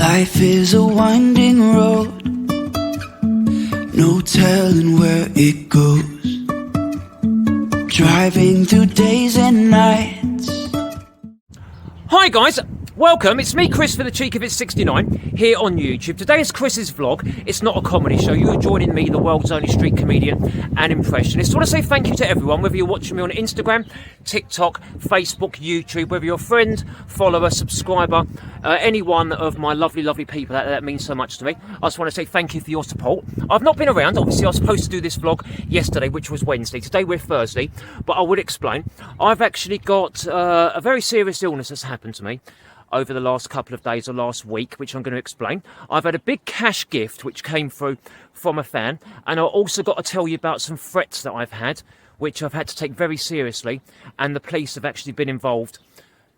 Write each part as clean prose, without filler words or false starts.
Life is a winding road, no telling where it goes. Driving through days and nights. Hi guys, welcome. It's me, Chris, for the cheek of it 69 here on YouTube. Today is Chris's vlog. It's not a comedy show. You are joining me, the world's only street comedian and impressionist. I want to say thank you to everyone, whether you're watching me on Instagram, TikTok, Facebook, YouTube, whether you're a friend, follower, subscriber, any one of my lovely, lovely people. That means so much to me. I just want to say thank you for your support. I've not been around. Obviously, I was supposed to do this vlog yesterday, which was Wednesday. Today we're Thursday, but I would explain. I've actually got a very serious illness that's happened to me over the last couple of days or last week, which I'm going to explain. I've had a big cash gift which came through from a fan, and I've also got to tell you about some threats that I've had, which I've had to take very seriously, and the police have actually been involved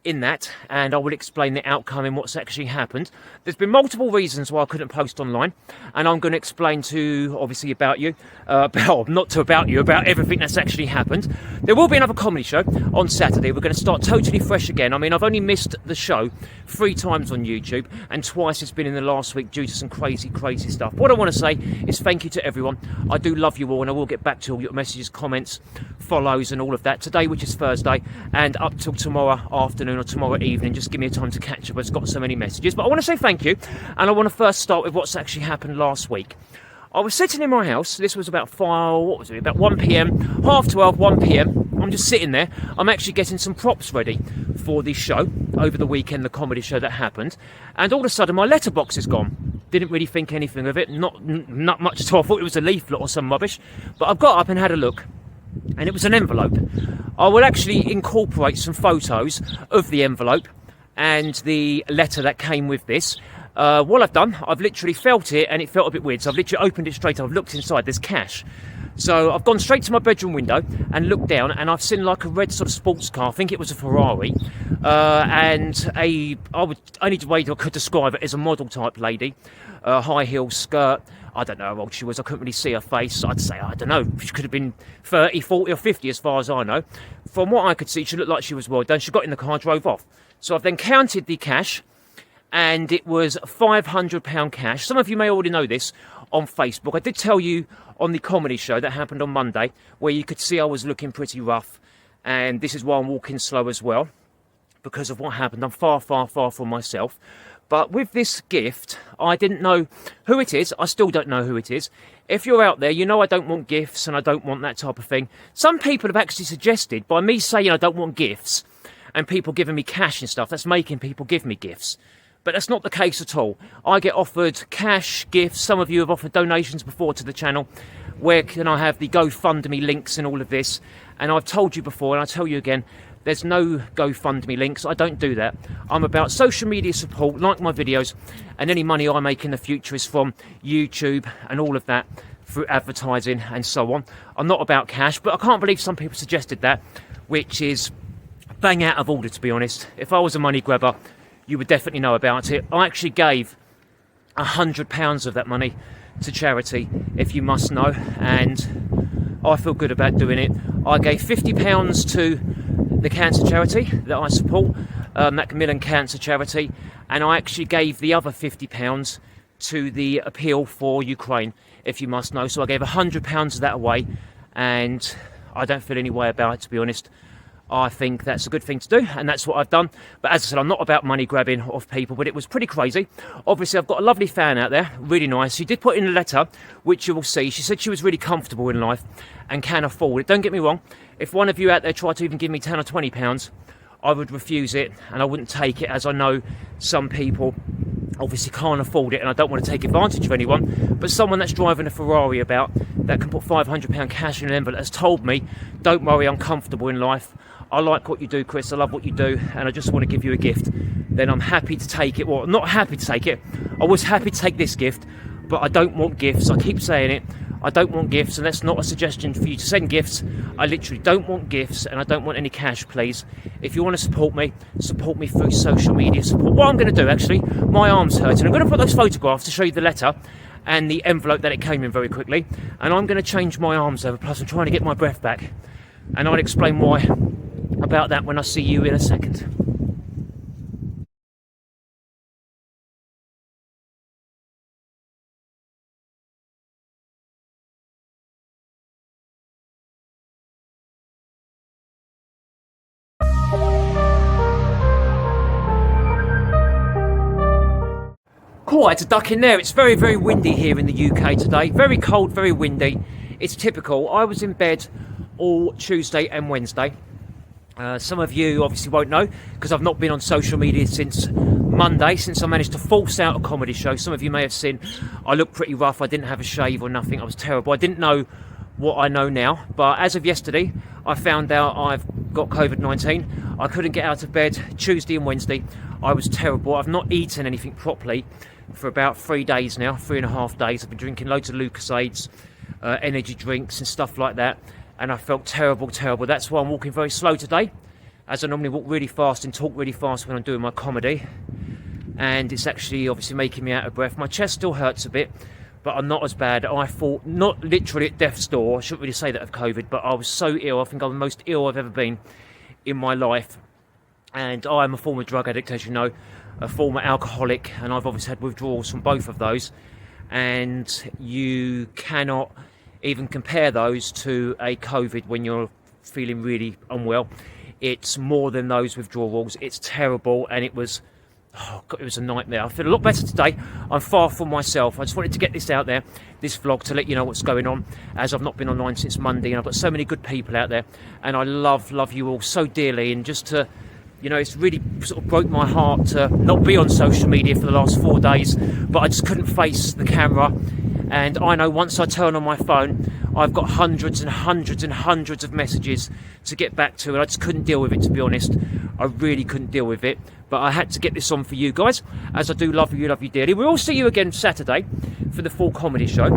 in that, and I will explain the outcome and what's actually happened. There's been multiple reasons why I couldn't post online, and I'm going to explain to, obviously, about everything that's actually happened. There will be another comedy show on Saturday. We're going to start totally fresh again. I mean, I've only missed the show 3 times on YouTube, and twice it's been in the last week due to some crazy stuff. What I want to say is thank you to everyone. I do love you all, and I will get back to all your messages, comments, follows, and all of that today, which is Thursday, and up till tomorrow afternoon or tomorrow evening. Just give me a time to catch up. It's got so many messages, but I want to say thank you, and I want to first start with what's actually happened last week. I was sitting in my house. This was about 1 p.m, half 12, 1 p.m. I'm just sitting there. I'm actually getting some props ready for this show over the weekend, the comedy show that happened, and all of a sudden my letterbox is gone. Didn't really think anything of it, not much at all. I thought it was a leaflet or some rubbish, but I've got up and had a look, and it was an envelope. I will actually incorporate some photos of the envelope and the letter that came with this. What I've done, I've literally felt it, and it felt a bit weird, so I've literally opened it straight up. I've looked inside, there's cash. So I've gone straight to my bedroom window and looked down, and I've seen like a red sort of sports car. I think it was a Ferrari, and I only way I could describe it as a model type lady, high heel skirt. I don't know how old she was. I couldn't really see her face. I'd say, I don't know, she could have been 30, 40 or 50 as far as I know. From what I could see, she looked like she was well done. She got in the car, drove off. So I've then counted the cash, and it was £500 cash. Some of you may already know this on Facebook. I did tell you on the comedy show that happened on Monday, where you could see I was looking pretty rough, and this is why I'm walking slow as well, because of what happened. I'm far from myself. But with this gift, I didn't know who it is. I still don't know who it is. If you're out there, you know I don't want gifts, and I don't want that type of thing. Some people have actually suggested, by me saying I don't want gifts, and people giving me cash and stuff, that's making people give me gifts. But that's not the case at all. I get offered cash, gifts. Some of you have offered donations before to the channel. Where can I have the GoFundMe links and all of this? And I've told you before, and I'll tell you again, there's no GoFundMe links. I don't do that. I'm about social media support, like my videos, and any money I make in the future is from YouTube and all of that, through advertising and so on. I'm not about cash, but I can't believe some people suggested that, which is bang out of order, to be honest. If I was a money grabber, you would definitely know about it. I actually gave £100 of that money to charity, if you must know, and I feel good about doing it. I gave £50 to the cancer charity that I support, Macmillan Cancer Charity, and I actually gave the other £50 to the Appeal for Ukraine, if you must know. So I gave £100 of that away, and I don't feel any way about it, to be honest. I think that's a good thing to do, and that's what I've done. But as I said, I'm not about money grabbing off people, but it was pretty crazy. Obviously, I've got a lovely fan out there, really nice. She did put in a letter, which you will see. She said she was really comfortable in life and can afford it. Don't get me wrong. If one of you out there tried to even give me £10 or £20, I would refuse it, and I wouldn't take it, as I know some people obviously can't afford it, and I don't want to take advantage of anyone. But someone that's driving a Ferrari about, that can put £500 cash in an envelope, has told me, don't worry, I'm comfortable in life. I like what you do, Chris. I love what you do, and I just want to give you a gift. Then I'm happy to take it. Well, I'm not happy to take it. I was happy to take this gift, but I don't want gifts. I keep saying it. I don't want gifts, and that's not a suggestion for you to send gifts. I literally don't want gifts, and I don't want any cash, please. If you want to support me through social media support. What I'm going to do, actually, my arm's hurting. I'm going to put those photographs to show you the letter and the envelope that it came in very quickly, and I'm going to change my arms over, plus I'm trying to get my breath back, and I'll explain why about that when I see you in a second. Oh, I had to duck in there. It's very, very windy here in the UK today. Very cold, very windy. It's typical. I was in bed all Tuesday and Wednesday. Some of you obviously won't know because I've not been on social media since Monday, since I managed to force out a comedy show. Some of you may have seen I looked pretty rough. I didn't have a shave or nothing. I was terrible. I didn't know what I know now, but as of yesterday I found out I've got COVID-19. I couldn't get out of bed Tuesday and Wednesday. I was terrible. I've not eaten anything properly for about 3 days now, 3.5 days. I've been drinking loads of Lucasades, energy drinks and stuff like that, and I felt terrible. That's why I'm walking very slow today, as I normally walk really fast and talk really fast when I'm doing my comedy, and it's actually obviously making me out of breath. My chest still hurts a bit, but I'm not as bad. I thought, not literally at death's door, I shouldn't really say that of COVID, but I was so ill. I think I'm the most ill I've ever been in my life, and I am a former drug addict, as you know, a former alcoholic, and I've obviously had withdrawals from both of those, and you cannot even compare those to a COVID when you're feeling really unwell. It's more than those withdrawals. It's terrible, and it was, oh God, it was a nightmare. I feel a lot better today. I'm far from myself. I just wanted to get this out there, this vlog, to let you know what's going on, as I've not been online since Monday, and I've got so many good people out there, and I love you all so dearly, and just to, you know, it's really sort of broke my heart to not be on social media for the last 4 days, but I just couldn't face the camera. And I know once I turn on my phone, I've got hundreds and hundreds and hundreds of messages to get back to, and I just couldn't deal with it, to be honest. I really couldn't deal with it, but I had to get this on for you guys, as I do love you dearly. We'll see you again Saturday for the full comedy show,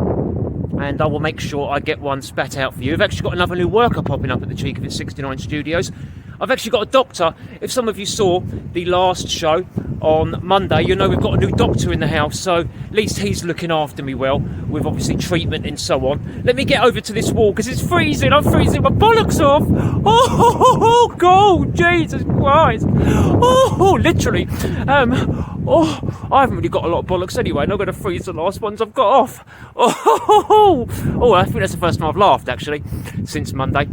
and I will make sure I get one spat out for you. I've actually got another new worker popping up at the Cheek of It 69 Studios. I've actually got a doctor. If some of you saw the last show on Monday, you know we've got a new doctor in the house, so at least he's looking after me well, with obviously treatment and so on. Let me get over to this wall because it's freezing. I'm freezing my bollocks off. Oh God, Jesus Christ. Oh, literally. I haven't really got a lot of bollocks anyway, and I'm going to freeze the last ones I've got off. Oh, I think that's the first time I've laughed actually since Monday.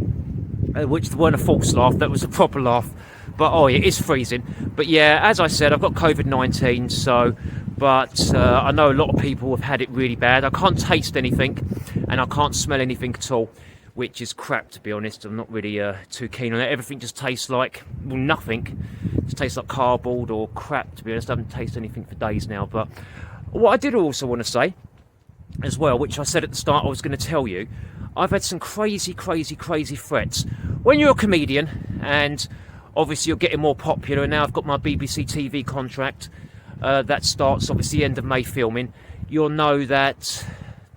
Which weren't a false laugh, that was a proper laugh. But oh, it is freezing. But yeah, as I said, I've got COVID-19, so, but I know a lot of people have had it really bad. I can't taste anything, and I can't smell anything at all, which is crap, to be honest. I'm not really too keen on it. Everything just tastes like, well, nothing. It just tastes like cardboard or crap, to be honest. I haven't tasted anything for days now. But what I did also want to say, as well, which I said at the start I was going to tell you, I've had some crazy threats. When you're a comedian, and obviously you're getting more popular, and now I've got my BBC TV contract that starts obviously end of May filming, you'll know that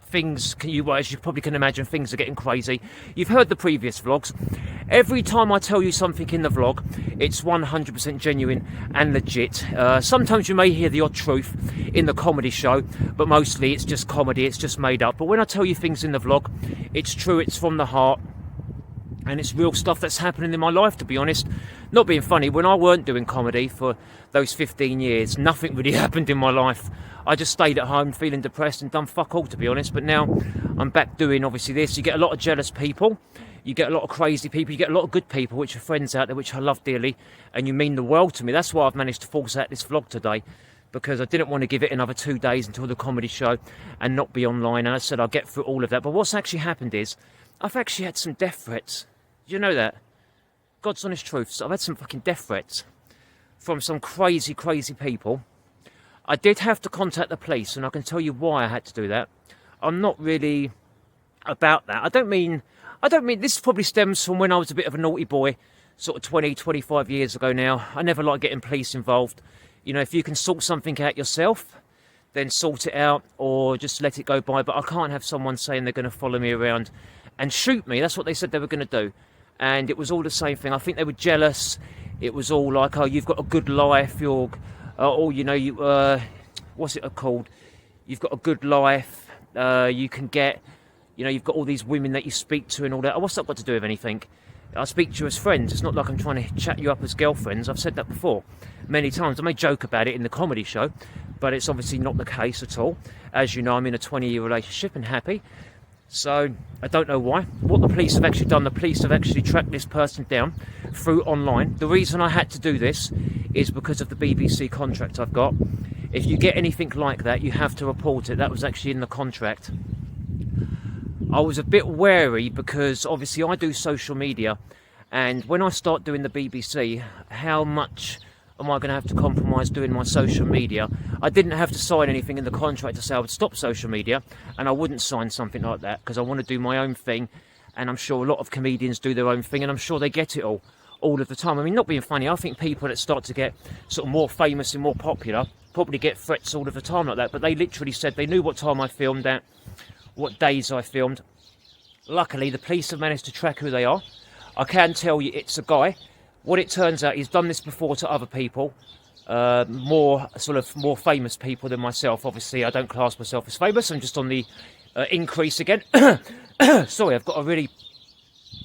things, as you probably can imagine, things are getting crazy. You've heard the previous vlogs. Every time I tell you something in the vlog, it's 100% genuine and legit. Sometimes you may hear the odd truth in the comedy show, but mostly it's just comedy, it's just made up. But when I tell you things in the vlog, it's true, it's from the heart, and it's real stuff that's happening in my life, to be honest. Not being funny, when I weren't doing comedy for those 15 years, nothing really happened in my life. I just stayed at home feeling depressed and done fuck all, to be honest. But now I'm back doing obviously this. You get a lot of jealous people, you get a lot of crazy people, you get a lot of good people, which are friends out there, which I love dearly, and you mean the world to me. That's why I've managed to force out this vlog today, because I didn't want to give it another 2 days until the comedy show and not be online. And I said I'll get through all of that. But what's actually happened is I've actually had some death threats. Did you know that? God's honest truth. So I've had some fucking death threats from some crazy people. I did have to contact the police, and I can tell you why I had to do that. I'm not really about that. I don't mean this probably stems from when I was a bit of a naughty boy, sort of 25 years ago now. I never liked getting police involved. You know, if you can sort something out yourself, then sort it out, or just let it go by. But I can't have someone saying they're going to follow me around and shoot me. That's what they said they were going to do. And it was all the same thing. I think they were jealous. It was all like, oh, you've got a good life. You're, oh, you know, you, what's it called? You've got a good life. You can get, you know, you've got all these women that you speak to and all that. Oh, what's that got to do with anything? I speak to you as friends. It's not like I'm trying to chat you up as girlfriends. I've said that before many times. I may joke about it in the comedy show, but it's obviously not the case at all. As you know, I'm in a 20-year relationship and happy. So I don't know why. What the police have actually done, the police have actually tracked this person down through online. The reason I had to do this is because of the BBC contract I've got. If you get anything like that, you have to report it. That was actually in the contract. I was a bit wary because obviously I do social media, and when I start doing the BBC, how much am I going to have to compromise doing my social media? I didn't have to sign anything in the contract to say I would stop social media, and I wouldn't sign something like that because I want to do my own thing, and I'm sure a lot of comedians do their own thing, and I'm sure they get it all of the time. I mean, not being funny, I think people that start to get sort of more famous and more popular probably get threats all of the time like that, but they literally said they knew what time I filmed at, what days I filmed. Luckily, the police have managed to track who they are. I can tell you it's a guy. What it turns out, he's done this before to other people, more famous people than myself. Obviously, I don't class myself as famous. I'm just on the increase again. Sorry, I've got a really...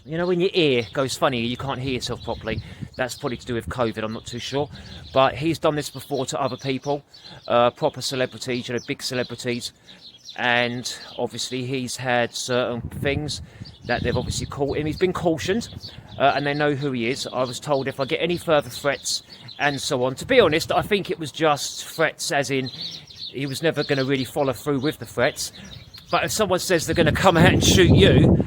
You know, when your ear goes funny, you can't hear yourself properly. That's probably to do with COVID, I'm not too sure. But he's done this before to other people, proper celebrities, you know, big celebrities. And obviously he's had certain things that they've obviously caught him. He's been cautioned, and they know who he is. I was told if I get any further threats and so on. To be honest, I think it was just threats, as in he was never going to really follow through with the threats. But if someone says they're going to come out and shoot you,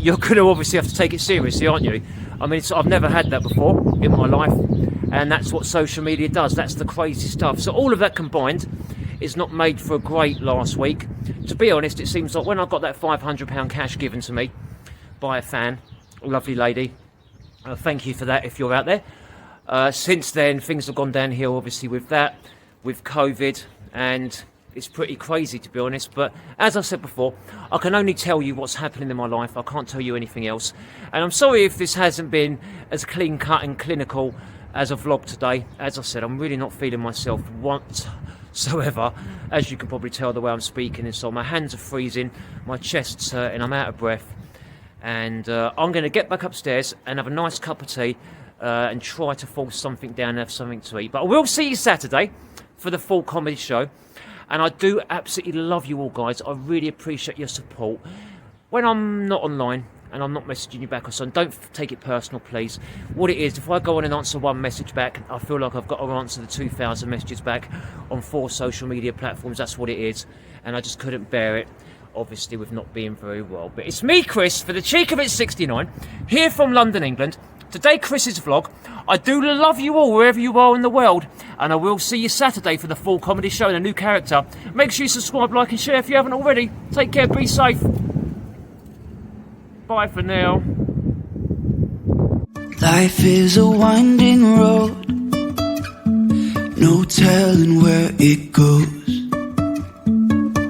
you're going to obviously have to take it seriously, aren't you? I mean, I've never had that before in my life, and that's what social media does. That's the crazy stuff. So all of that combined is not made for a great last week. To be honest, it seems like when I got that £500 cash given to me by a fan, a lovely lady, thank you for that if you're out there. Since then, things have gone downhill, obviously, with that, with COVID, and it's pretty crazy, to be honest. But as I said before, I can only tell you what's happening in my life. I can't tell you anything else. And I'm sorry if this hasn't been as clean-cut and clinical as a vlog today. As I said, I'm really not feeling myself whatsoever. As you can probably tell the way I'm speaking, and so my hands are freezing, my chest's hurting, I'm out of breath. And I'm going to get back upstairs and have a nice cup of tea and try to force something down and have something to eat. But I will see you Saturday for the full comedy show. And I do absolutely love you all, guys. I really appreciate your support. When I'm not online and I'm not messaging you back or something, don't take it personal, please. What it is, if I go on and answer one message back, I feel like I've got to answer the 2,000 messages back on 4 social media platforms. That's what it is. And I just couldn't bear it, obviously, with not being very well. But it's me, Chris, for the cheek of it 69, here from London, England. Today, Chris's vlog. I do love you all wherever you are in the world, and I will see you Saturday for the full comedy show and a new character. Make sure you subscribe, like and share if you haven't already. Take care, be safe. Bye for now. Life is a winding road, no telling where it goes.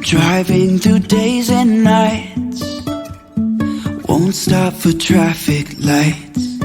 Driving through days and nights, won't stop for traffic lights.